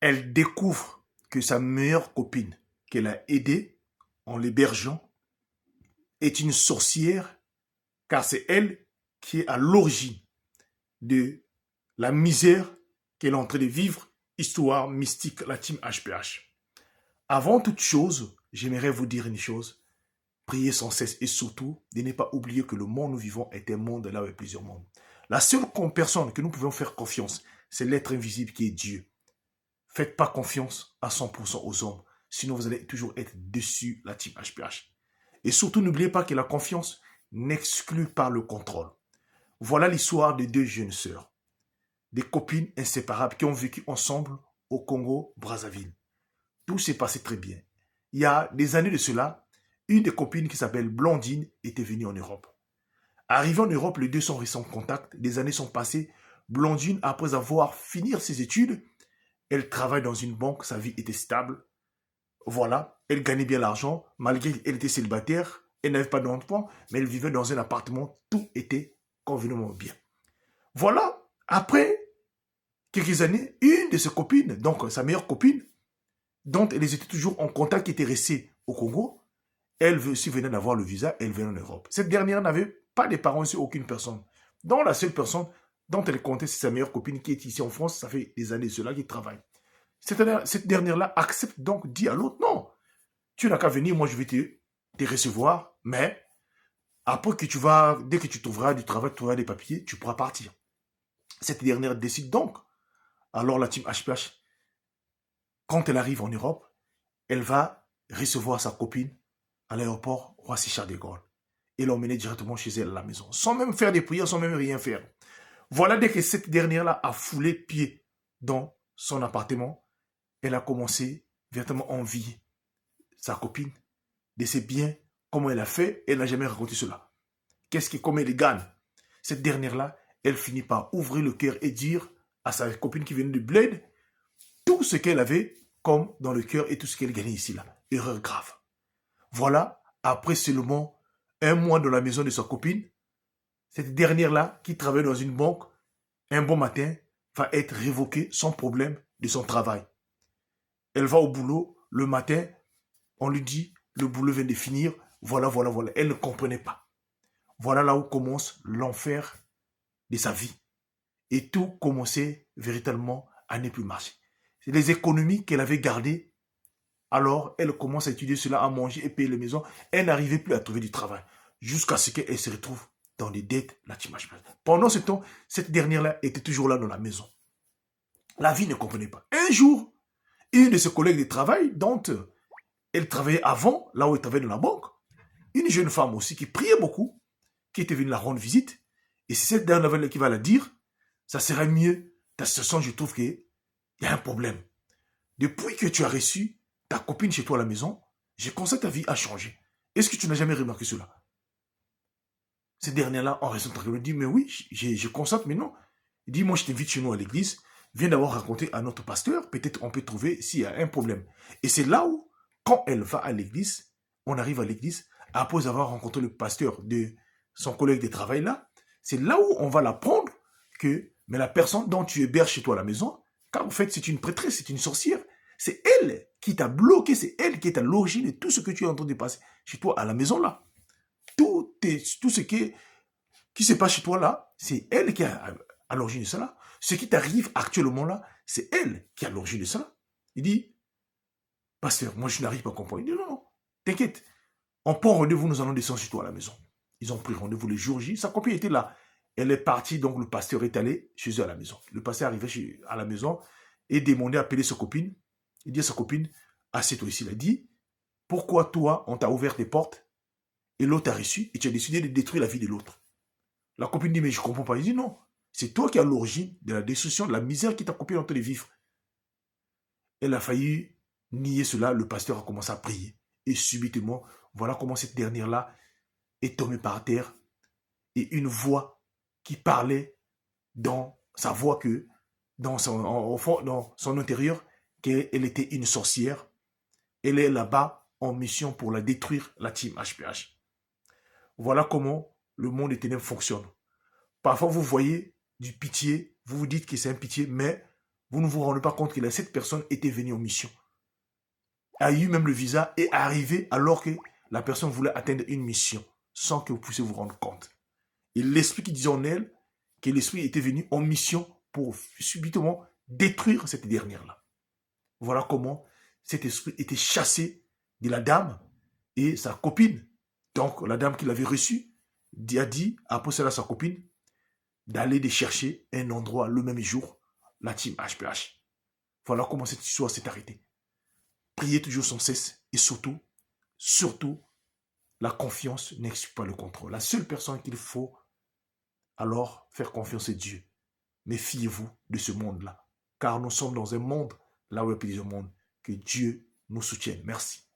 Elle découvre que sa meilleure copine qu'elle a aidée en l'hébergeant est une sorcière, car c'est elle qui est à l'origine de la misère qu'elle est en train de vivre, histoire mystique, la team HPH. Avant toute chose, j'aimerais vous dire une chose. Priez sans cesse et surtout, de ne pas oublier que le monde où nous vivons est un monde là où il y a plusieurs mondes. La seule personne que nous pouvons faire confiance, c'est l'être invisible qui est Dieu. Faites pas confiance à 100% aux hommes, sinon vous allez toujours être déçus la team HPH. Et surtout, n'oubliez pas que la confiance n'exclut pas le contrôle. Voilà l'histoire de deux jeunes sœurs, des copines inséparables qui ont vécu ensemble au Congo, Brazzaville. Tout s'est passé très bien. Il y a des années de cela, une des copines qui s'appelle Blondine était venue en Europe. Arrivée en Europe, les deux sont restés en contact. Des années sont passées. Blondine, après avoir fini ses études, elle travaille dans une banque, sa vie était stable. Voilà, elle gagnait bien l'argent, malgré qu'elle était célibataire, elle n'avait pas d'enfant, mais elle vivait dans un appartement, tout était convenablement bien. Voilà, après quelques années, une de ses copines, donc sa meilleure copine, dont elles étaient toujours en contact, qui était restée au Congo, elle aussi venait d'avoir le visa, elle venait en Europe. Cette dernière n'avait pas de parents sur aucune personne. Donc la seule personne dont elle comptait, c'est sa meilleure copine qui est ici en France, ça fait des années cela, qui travaille. Cette dernière-là accepte donc, dit à l'autre, non, tu n'as qu'à venir, moi je vais te recevoir, mais après que tu vas, dès que tu trouveras du travail, tu trouveras des papiers, tu pourras partir. Cette dernière décide donc. Alors la team HPH, quand elle arrive en Europe, elle va recevoir sa copine à l'aéroport Roissy-Charles de Gaulle et l'emmener directement chez elle à la maison, sans même faire des prières, sans même rien faire. Voilà, dès que cette dernière-là a foulé pied dans son appartement, elle a commencé véritablement à envier sa copine de ses biens, comment elle a fait, elle n'a jamais raconté cela. Qu'est-ce qui, comme elle gagne? Cette dernière-là, elle finit par ouvrir le cœur et dire à sa copine qui venait de Bled tout ce qu'elle avait comme dans le cœur et tout ce qu'elle gagnait ici là. Erreur grave. Voilà, après seulement un mois dans la maison de sa copine, cette dernière-là, qui travaille dans une banque, un bon matin, va être révoquée sans problème de son travail. Elle va au boulot, le matin, on lui dit, le boulot vient de finir, voilà, voilà, voilà. Elle ne comprenait pas. Voilà là où commence l'enfer de sa vie. Et tout commençait véritablement à ne plus marcher. C'est les économies qu'elle avait gardées. Alors, elle commence à étudier cela, à manger et payer les maisons. Elle n'arrivait plus à trouver du travail. Jusqu'à ce qu'elle se retrouve dans des dettes, la timage. Pendant ce temps, cette dernière-là était toujours là dans la maison. La vie ne comprenait pas. Un jour, une de ses collègues de travail, dont elle travaillait avant, là où elle travaillait dans la banque, une jeune femme aussi qui priait beaucoup, qui était venue la rendre visite, et c'est cette dernière qui va la dire, ça serait mieux, ta situation, je trouve qu'il y a un problème. Depuis que tu as reçu ta copine chez toi à la maison, je constate que ta vie a changé. Est-ce que tu n'as jamais remarqué cela? Cette dernière-là, en raison de elle dit, mais oui, je constate, mais non. Il dit, moi, je t'invite chez nous à l'église, viens d'abord raconter à notre pasteur, peut-être on peut trouver s'il y a un problème. Et c'est là où, quand elle va à l'église, on arrive à l'église, après avoir rencontré le pasteur de son collègue de travail là, c'est là où on va l'apprendre que, mais la personne dont tu héberges chez toi à la maison, car en fait c'est une prêtresse, c'est une sorcière, c'est elle qui t'a bloqué, c'est elle qui est à l'origine de tout ce que tu es en train de passer chez toi à la maison là. Tout ce qui se passe chez toi là, c'est elle qui est à l'origine de cela. Ce qui t'arrive actuellement là, c'est elle qui est à l'origine de cela. Il dit, pasteur, moi je n'arrive pas à comprendre. Il dit, non, non, t'inquiète. On prend rendez-vous, nous allons descendre chez toi à la maison. Ils ont pris rendez-vous le jour J. Sa copine était là. Elle est partie, donc le pasteur est allé chez eux à la maison. Le pasteur est arrivé à la maison et demandait à appeler sa copine. Il dit à sa copine, assieds-toi ici. Il a dit, pourquoi toi, on t'a ouvert tes portes et l'autre t'a reçu et tu as décidé de détruire la vie de l'autre? La copine dit, mais je ne comprends pas. Il dit, non, c'est toi qui as l'origine de la destruction, de la misère qui t'a copine en train de vivre. Elle a failli nier cela. Le pasteur a commencé à prier. Et subitement, voilà comment cette dernière-là est tombée par terre. Et une voix qui parlait dans sa voix que, dans son intérieur, qu'elle était une sorcière. Elle est là-bas en mission pour la détruire, la team HPH. Voilà comment le monde des ténèbres fonctionne. Parfois, vous voyez du pitié, vous vous dites que c'est un pitié, mais vous ne vous rendez pas compte que cette personne était venue en mission, a eu même le visa et est arrivé alors que la personne voulait atteindre une mission sans que vous puissiez vous rendre compte. Et l'esprit qui disait en elle que l'esprit était venu en mission pour subitement détruire cette dernière-là. Voilà comment cet esprit était chassé de la dame et sa copine. Donc la dame qui l'avait reçu a dit, après cela à sa copine, d'aller de chercher un endroit le même jour, la team HPH. Voilà comment cette histoire s'est arrêtée. Priez toujours sans cesse et surtout, la confiance n'exclut pas le contrôle. La seule personne qu'il faut alors faire confiance, c'est Dieu. Méfiez-vous de ce monde-là, car nous sommes dans un monde, là où il y a plusieurs mondes. Que Dieu nous soutienne. Merci.